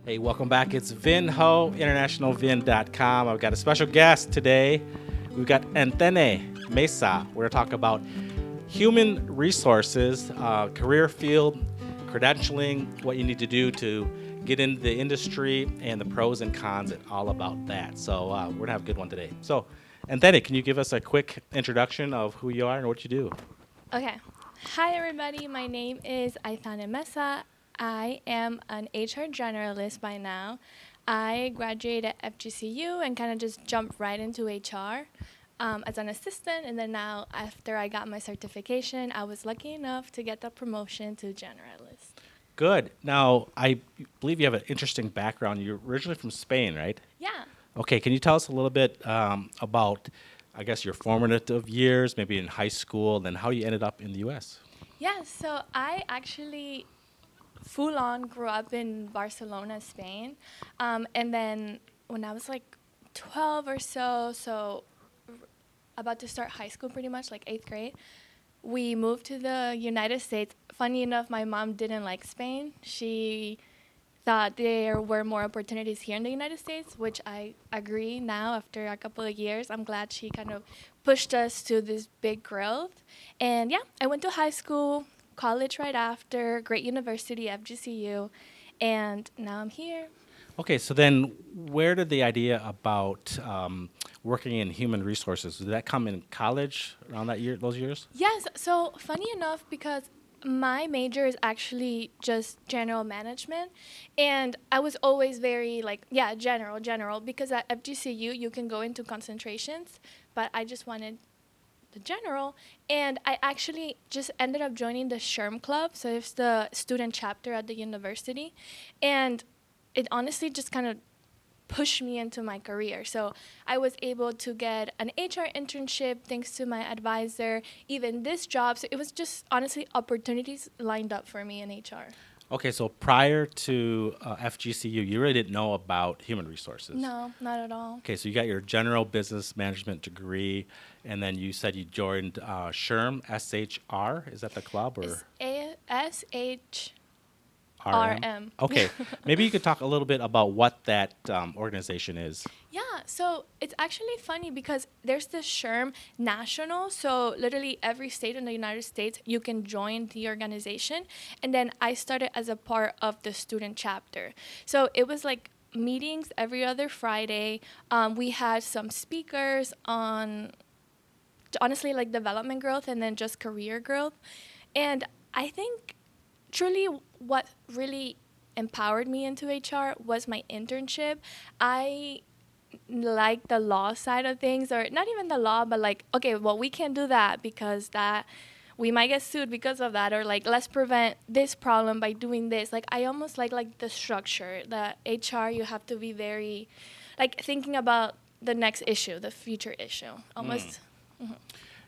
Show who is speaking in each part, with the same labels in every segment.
Speaker 1: Hey, welcome back. It's Vin Ho, internationalvin.com. I've got a special guest today. We've got Aintzane Mesa. We're going to talk about human resources, career field, credentialing, what you need to do to get into the industry, and the pros and cons, and all about that. So we're going to have a good one today. So, Aintzane, can you give us a quick introduction of who you are and what you do?
Speaker 2: Okay. Hi, everybody. My name is Aintzane Mesa. I am an HR generalist by now. I graduated at FGCU and kind of just jumped right into HR as an assistant. And then now, after I got my certification, I was lucky enough to get the promotion to generalist.
Speaker 1: Good. Now, I believe you have an interesting background. You're originally from Spain, right?
Speaker 2: Yeah.
Speaker 1: Okay, can you tell us a little bit about, I guess, your formative years, maybe in high school, and then how you ended up in the U.S.?
Speaker 2: Yeah, so I actually full on grew up in Barcelona, Spain. And then when I was like 12 or so about to start high school pretty much, like eighth grade, we moved to the United States. Funny enough, my mom didn't like Spain. She thought there were more opportunities here in the United States, which I agree now after a couple of years. I'm glad she kind of pushed us to this big growth. And yeah, I went to high school, college right after, great university, FGCU, and now I'm here.
Speaker 1: Okay, so then where did the idea about working in human resources, did that come in college around that year, those years?
Speaker 2: Yes, so funny enough, because my major is actually just general management, and I was always very like, yeah, general, because at FGCU you can go into concentrations, but I just wanted the general, and I actually just ended up joining the SHRM club, so it's the student chapter at the university, and it honestly just kind of pushed me into my career. So I was able to get an HR internship thanks to my advisor, even this job. So it was just honestly opportunities lined up for me in HR.
Speaker 1: Okay, so prior to FGCU, you really didn't know about human resources.
Speaker 2: No, not at all.
Speaker 1: Okay, so you got your general business management degree, and then you said you joined SHRM, SHR. Is that the club or
Speaker 2: It's SHRM.
Speaker 1: RM? Okay, maybe you could talk a little bit about what that organization is.
Speaker 2: Yeah, so it's actually funny because there's the SHRM National. So literally every state in the United States, you can join the organization. And then I started as a part of the student chapter. So it was like meetings every other Friday. We had some speakers on honestly like development growth and then just career growth. And I think truly what really empowered me into HR was my internship. I like the law side of things, or not even the law, but like, okay, well, we can't do that because that we might get sued because of that, or like let's prevent this problem by doing this. Like I almost like the structure, the HR. You have to be very like thinking about the next issue, the future issue, almost.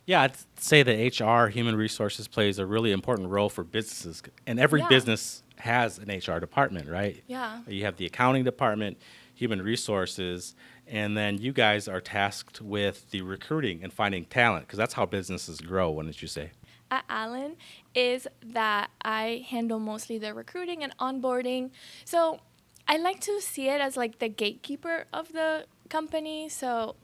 Speaker 1: Yeah, I'd say that HR, human resources, plays a really important role for businesses. And every
Speaker 2: Yeah,
Speaker 1: business has an HR department, right?
Speaker 2: yeah.
Speaker 1: You have the accounting department, human resources, and then you guys are tasked with the recruiting and finding talent, because that's how businesses grow, wouldn't you say?
Speaker 2: At Allyn is that I handle mostly the recruiting and onboarding. So I like to see it as like the gatekeeper of the company. So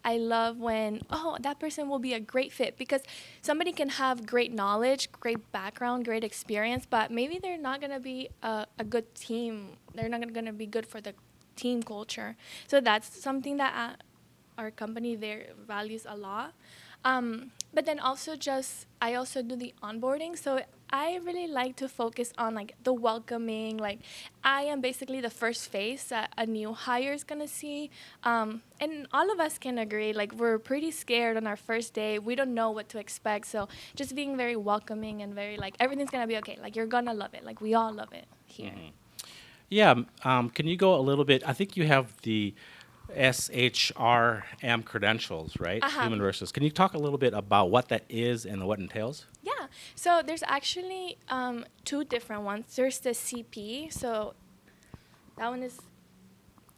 Speaker 2: I love when, oh, that person will be a great fit, because somebody can have great knowledge, great background, great experience, but maybe they're not going to be a good team. They're not going to be good for the team culture. So that's something that our company there values a lot. But then also just I also do the onboarding, so I really like to focus on like the welcoming. Like I am basically the first face that a new hire is gonna see, and all of us can agree. Like we're pretty scared on our first day. We don't know what to expect. So just being very welcoming and very like everything's gonna be okay. Like you're gonna love it. Like we all love it here.
Speaker 1: Yeah, can you go a little bit? I think you have the SHRM credentials, right?
Speaker 2: Uh huh.
Speaker 1: Human resources. Can you talk a little bit about what that is and what it entails?
Speaker 2: Yeah. So there's actually two different ones. There's the CP. So that one is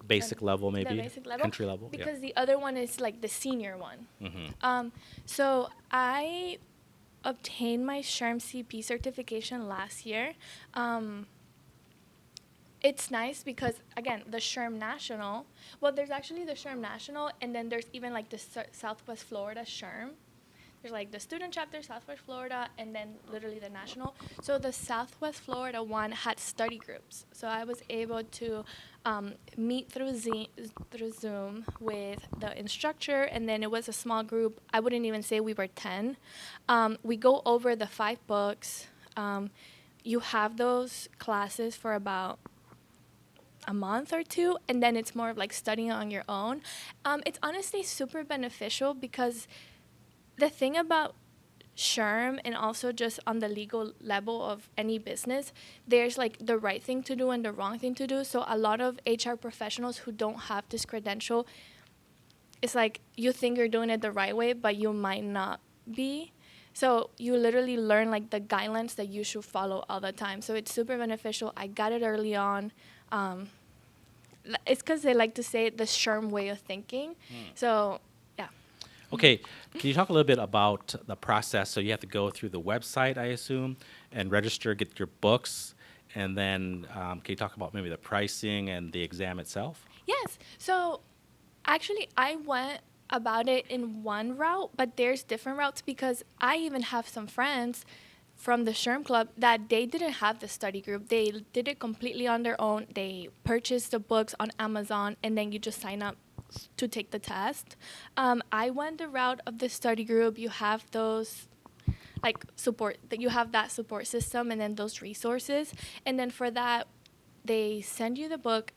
Speaker 1: Basic level,
Speaker 2: the
Speaker 1: maybe?
Speaker 2: basic level,
Speaker 1: Entry level? Yeah.
Speaker 2: because the other one is like the senior one.
Speaker 1: Hmm.
Speaker 2: So I obtained my SHRM CP certification last year. it's nice because, again, the SHRM National, well, there's actually the SHRM National, and then there's even like the Southwest Florida SHRM. There's like the student chapter, Southwest Florida, and then literally the national. So the Southwest Florida one had study groups. So I was able to meet through Zoom with the instructor, and then it was a small group. I wouldn't even say we were 10. We go over the 5 books. You have those classes for about a month or two, and then it's more of like studying on your own. It's honestly super beneficial because the thing about SHRM and also just on the legal level of any business, there's like the right thing to do and the wrong thing to do. So a lot of HR professionals who don't have this credential, it's like you think you're doing it the right way, but you might not be. So you literally learn like the guidelines that you should follow all the time. So it's super beneficial. I got it early on. It's because they like to say the SHRM way of thinking. So yeah.
Speaker 1: Okay, can you talk a little bit about the process? So you have to go through the website, I assume, and register, get your books, and then can you talk about maybe the pricing and the exam itself?
Speaker 2: Yes. So actually, I went about it in one route, but there's different routes because I even have some friends from the SHRM Club that they didn't have the study group. They did it completely on their own. They purchased the books on Amazon, and then you just sign up to take the test. I went the route of the study group. You have those like support, that you have that support system and then those resources. And then for that, they send you the book.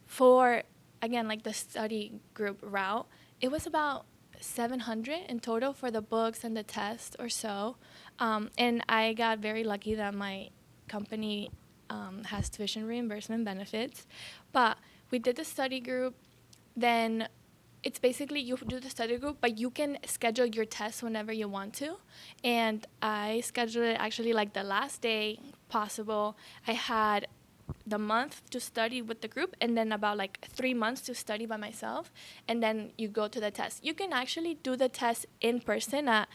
Speaker 2: For, again, like the study group route, it was about 700 in total for the books and the test or so. And I got very lucky that my company has tuition reimbursement benefits. But we did the study group. Then it's basically you do the study group, but you can schedule your tests whenever you want to. And I scheduled it actually like the last day possible. I had the month to study with the group and then about like 3 months to study by myself, and then you go to the test. You can actually do the test in person at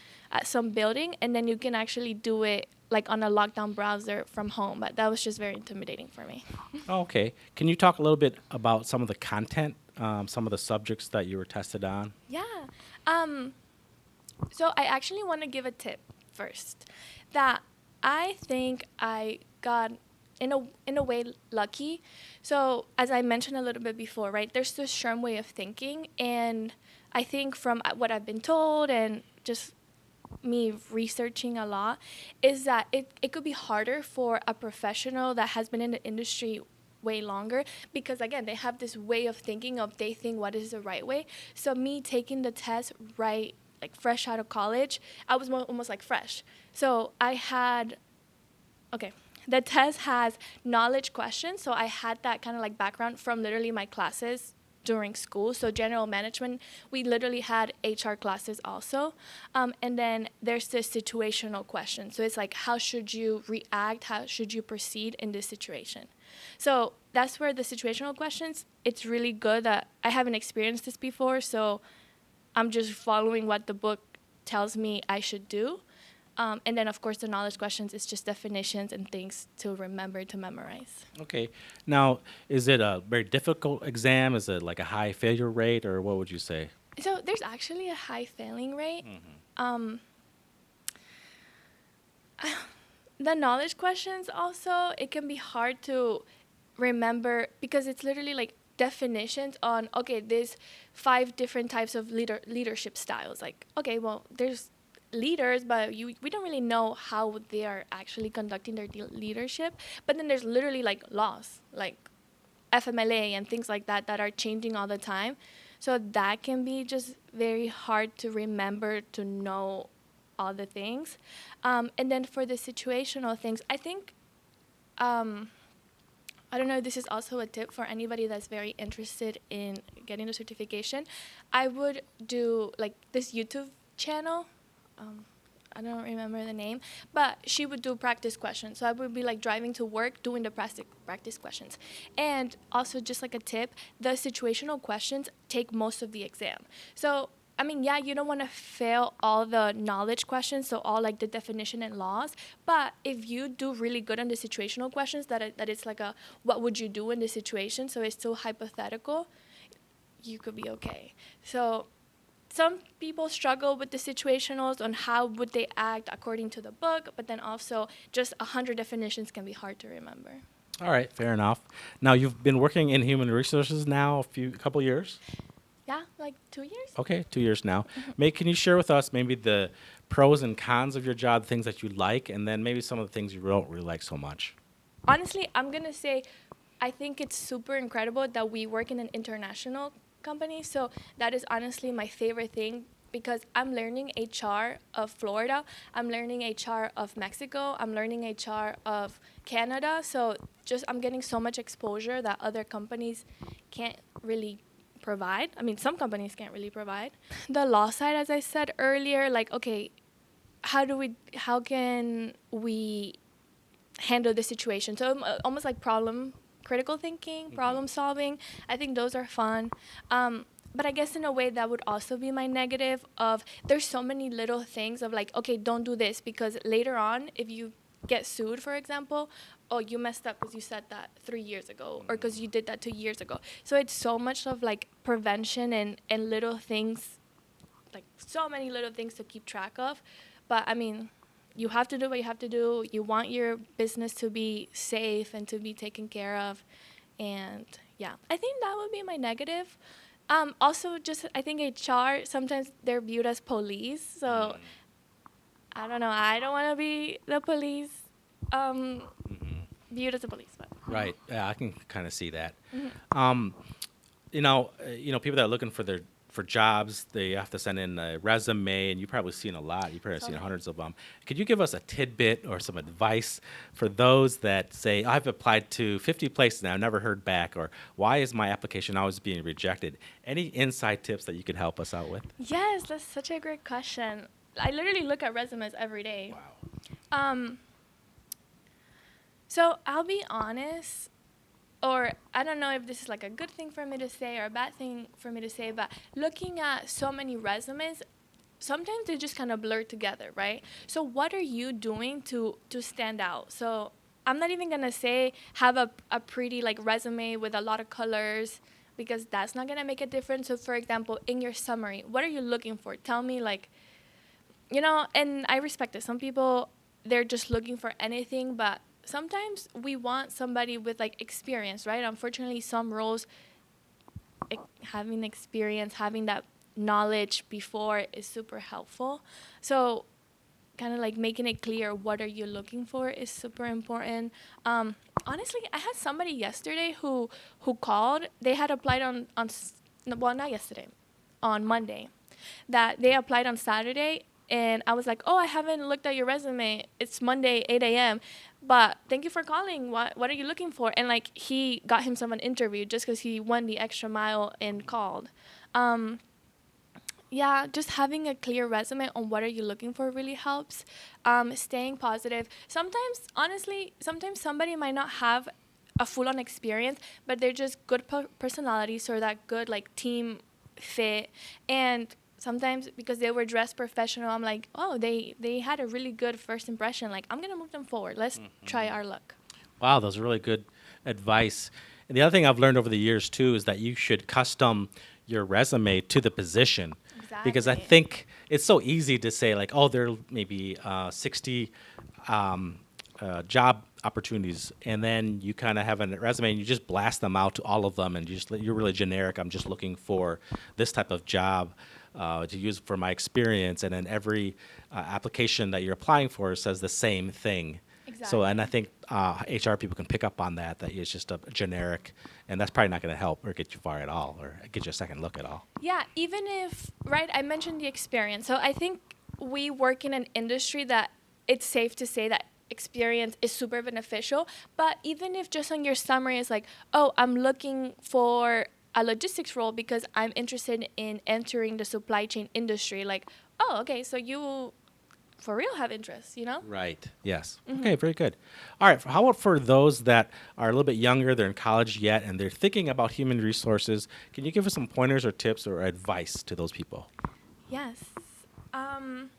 Speaker 2: some building, and then you can actually do it like on a lockdown browser from home, but that was just very intimidating for me.
Speaker 1: Okay. Can you talk a little bit about some of the content, some of the subjects that you were tested on?
Speaker 2: Yeah. So I actually want to give a tip first that I think I got in a way lucky. So as I mentioned a little bit before, right, there's this SHRM way of thinking, and I think from what I've been told and just me researching a lot is that it could be harder for a professional that has been in the industry way longer because, again, they have this way of thinking of they think what is the right way. So me taking the test right, like fresh out of college, I was almost like fresh. So I had, okay, the test has knowledge questions. So I had that kind of like background from literally my classes during school. So general management, we literally had HR classes also. And then there's the situational question. So it's like, how should you react? How should you proceed in this situation? So that's where the situational questions, it's really good that I haven't experienced this before. So I'm just following what the book tells me I should do. And then, of course, the knowledge questions is just definitions and things to remember to memorize.
Speaker 1: Okay. Now, is it a very difficult exam? Is it like a high failure rate, or what would you say?
Speaker 2: So there's actually a high failing rate. The knowledge questions also, it can be hard to remember because it's literally like definitions on, okay, there's 5 different types of leadership styles. Like, okay, well, there's leaders, but we don't really know how they are actually conducting their leadership. But then there's literally like laws, like FMLA and things like that are changing all the time. So that can be just very hard to remember to know all the things. And then for the situational things, I think, I don't know, this is also a tip for anybody that's very interested in getting the certification. I would do like this YouTube channel. I don't remember the name, but she would do practice questions. So I would be like driving to work doing the practice questions. And also just like a tip, the situational questions take most of the exam. So I mean, yeah, you don't want to fail all the knowledge questions, so all like the definition and laws. But if you do really good on the situational questions, that it's like a what would you do in this situation, so it's still hypothetical, you could be okay. So some people struggle with the situationals on how would they act according to the book, but then also just 100 definitions can be hard to remember.
Speaker 1: All right, fair enough. Now you've been working in human resources now a couple years.
Speaker 2: Yeah, like 2 years.
Speaker 1: Okay, 2 years now. May can you share with us maybe the pros and cons of your job, things that you like, and then maybe some of the things you don't really like so much?
Speaker 2: Honestly, I'm going to say I think it's super incredible that we work in an international company. So that is honestly my favorite thing because I'm learning HR of Florida, I'm learning HR of Mexico, I'm learning HR of Canada. So just I'm getting so much exposure that other companies can't really provide. I mean, some companies can't really provide. The law side, as I said earlier, like, okay, how can we handle the situation? So almost like critical thinking, problem solving. I think those are fun. But I guess in a way that would also be my negative of there's so many little things of like, okay, don't do this because later on, if you get sued, for example, oh, you messed up because you said that 3 years ago or because you did that 2 years ago. So it's so much of like prevention and little things, like so many little things to keep track of. But I mean, you have to do what you have to do. You want your business to be safe and to be taken care of. And yeah, I think that would be my negative. Also, just I think HR, sometimes they're viewed as police. So I don't know. I don't want to be the police, viewed as a police. But.
Speaker 1: Right. Yeah, I can kind of see that.
Speaker 2: Mm-hmm.
Speaker 1: People that are looking for jobs, they have to send in a resume, and you've probably seen a lot. You've probably seen hundreds of them. Could you give us a tidbit or some advice for those that say, I've applied to 50 places and I've never heard back, or why is my application always being rejected? Any inside tips that you could help us out with?
Speaker 2: Yes, that's such a great question. I literally look at resumes every day.
Speaker 1: Wow.
Speaker 2: So I'll be honest, or I don't know if this is like a good thing for me to say or a bad thing for me to say, but looking at so many resumes, sometimes they just kind of blur together, right? So what are you doing to stand out? So I'm not even going to say have a pretty like resume with a lot of colors because that's not going to make a difference. So for example, in your summary, what are you looking for? Tell me like, and I respect it. Some people, they're just looking for anything, but sometimes we want somebody with like experience, right? Unfortunately, some roles, having experience, having that knowledge before is super helpful. So kind of like making it clear what are you looking for is super important. Honestly, I had somebody yesterday who called. They had applied well, not yesterday, on Monday, that they applied on Saturday. And I was like, oh, I haven't looked at your resume. It's Monday, 8 a.m. But thank you for calling. What are you looking for? And like he got himself an interview just because he went the extra mile and called. Yeah, just having a clear resume on what are you looking for really helps. Staying positive. Honestly, sometimes somebody might not have a full-on experience, but they're just good personalities or that good like team fit. And sometimes because they were dressed professional, I'm like, oh, they had a really good first impression. Like, I'm going to move them forward. Let's try our luck.
Speaker 1: Wow, those are really good advice. And the other thing I've learned over the years, too, is that you should custom your resume to the position.
Speaker 2: Exactly.
Speaker 1: Because I think it's so easy to say, like, oh, there are maybe 60 job opportunities, and then you kind of have a resume and you just blast them out to all of them, and you're really generic. I'm just looking for this type of job to use for my experience, and then every application that you're applying for says the same thing.
Speaker 2: Exactly.
Speaker 1: So, and I think HR people can pick up on that it's just a generic, and that's probably not going to help or get you far at all, or get you a second look at all.
Speaker 2: Yeah, even if, right, I mentioned the experience. So I think we work in an industry that it's safe to say that experience is super beneficial. But even if just on your summary is like, oh, I'm looking for a logistics role because I'm interested in entering the supply chain industry. Like, oh, okay, so you for real have interest,
Speaker 1: Right. Yes. Okay, very good. All right. How about for those that are a little bit younger, they're in college yet, and they're thinking about human resources? Can you give us some pointers or tips or advice to those people?
Speaker 2: Yes. Um,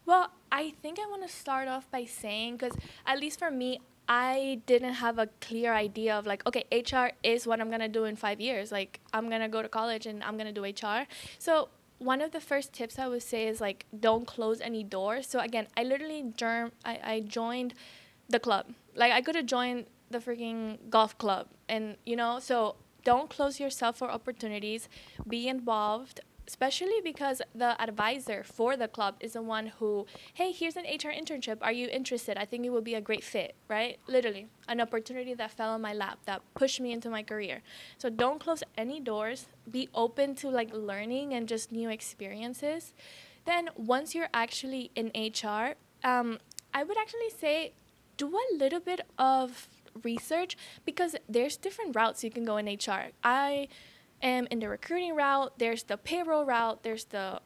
Speaker 2: well, I think I want to start off by saying, because at least for me, I didn't have a clear idea of like, okay, HR is what I'm going to do in 5 years. Like, I'm going to go to college and I'm going to do HR. So, one of the first tips I would say is like, don't close any doors. So, again, I literally I joined the club. Like, I could have joined the freaking golf club. And, so don't close yourself for opportunities. Be involved, especially because the advisor for the club is the one who, hey, here's an HR internship. Are you interested? I think it would be a great fit, right? Literally, an opportunity that fell on my lap that pushed me into my career. So don't close any doors. Be open to like learning and just new experiences. Then once you're actually in HR, I would actually say do a little bit of research because there's different routes you can go in HR. I am in the recruiting route, there's the payroll route, there's the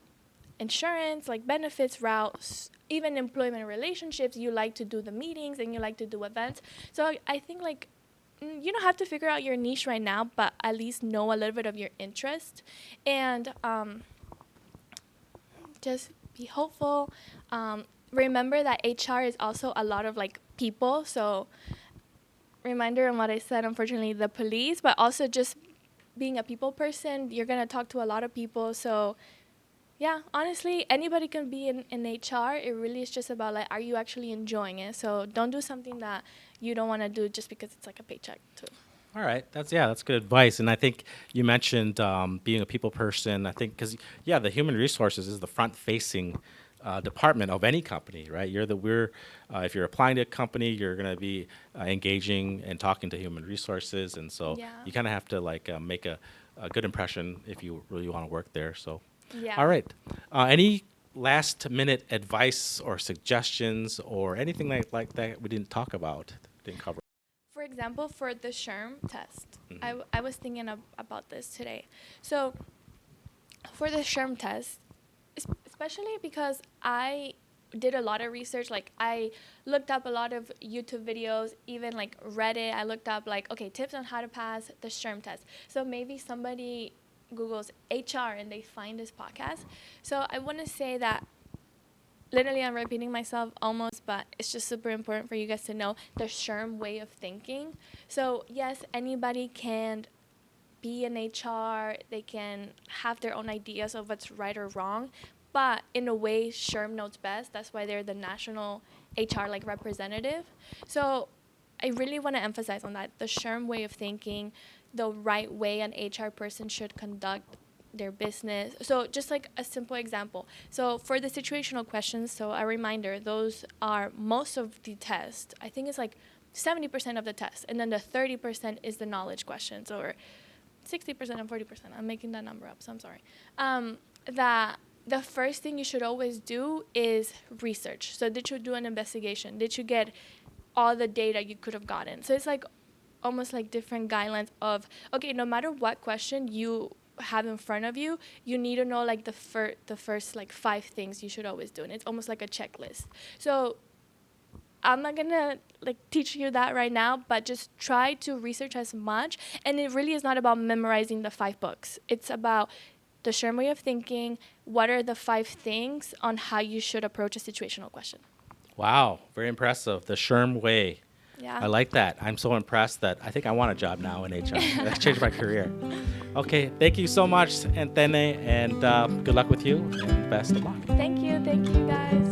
Speaker 2: insurance, like benefits routes, even employment relationships. You like to do the meetings and you like to do events. So I think like you don't have to figure out your niche right now, but at least know a little bit of your interest and just be hopeful. Remember that HR is also a lot of like people. So reminder on what I said, unfortunately, the police, but also just being a people person, you're going to talk to a lot of people. So, yeah, honestly, anybody can be in HR. It really is just about, like, are you actually enjoying it? So don't do something that you don't want to do just because it's like a paycheck, too.
Speaker 1: All right, that's good advice. And I think you mentioned being a people person. I think because the human resources is the front-facing department of any company, right? If you're applying to a company, you're going to be engaging and talking to human resources, and so you kind of have to like make a good impression if you really want to work there. So, all right, any last-minute advice or suggestions or anything like that we didn't talk about, didn't cover?
Speaker 2: For example, for the SHRM test, I was thinking about this today. So for the SHRM test, especially because I did a lot of research, like I looked up a lot of YouTube videos, even like Reddit. I looked up like, okay, tips on how to pass the SHRM test. So maybe somebody Googles HR and they find this podcast. So I want to say that literally I'm repeating myself almost, but it's just super important for you guys to know the SHRM way of thinking. So yes, anybody can be in HR, they can have their own ideas of what's right or wrong, but in a way SHRM knows best. That's why they're the national HR like representative. So I really want to emphasize on that, the SHRM way of thinking, the right way an HR person should conduct their business. So just like a simple example. So for the situational questions, so a reminder, those are most of the test. I think it's like 70% of the test, and then the 30% is the knowledge questions, or 60% and 40%. I'm making that number up, so I'm sorry. The first thing you should always do is research. So did you do an investigation? Did you get all the data you could have gotten? So it's like almost like different guidelines of, okay, no matter what question you have in front of you, you need to know like the first like 5 things you should always do. And it's almost like a checklist. So I'm not gonna like teach you that right now, but just try to research as much. And it really is not about memorizing the 5 books. It's about the SHRM way of thinking. What are the 5 things on how you should approach a situational question?
Speaker 1: Wow, very impressive. The SHRM way.
Speaker 2: Yeah.
Speaker 1: I like that. I'm so impressed that I think I want a job now in HR. That changed my career. Okay, thank you so much, Aintzane, and good luck with you, and best of luck.
Speaker 2: Thank you guys.